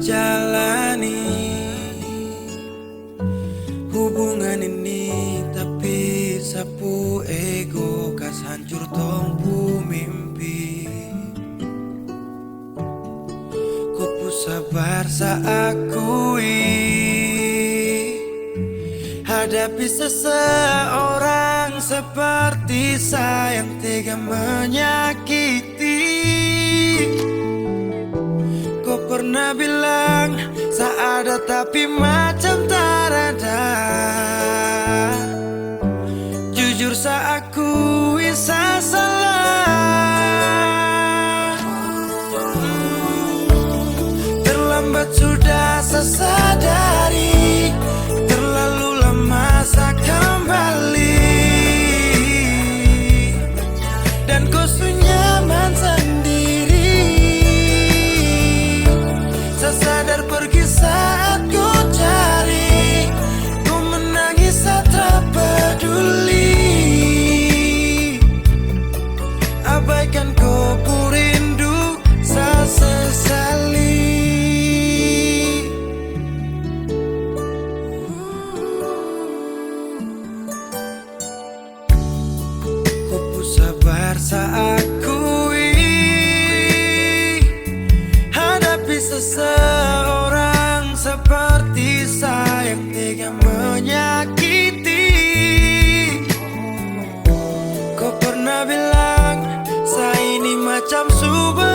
jalani hubungan ini, tapi sapu ego kas hancur tongpu mimpi. Ku sabar saakui hadapi seseorang seperti sayang tega menyakiti. Kau pernah bilang seada tapi macam tak ada. Jujur saakui saya salah. Terlambat sudah saya sadari, terlalu lama saya kembali. Dan kau nyaman sendiri. Saya sadar pergi saat ku cari, ku menangis saat tak peduli. Abaikan kau ku rindu, saya sesali. Sabar saakui hadapi seseorang seperti sayang tega menyakiti. Kau pernah bilang saya ini macam subur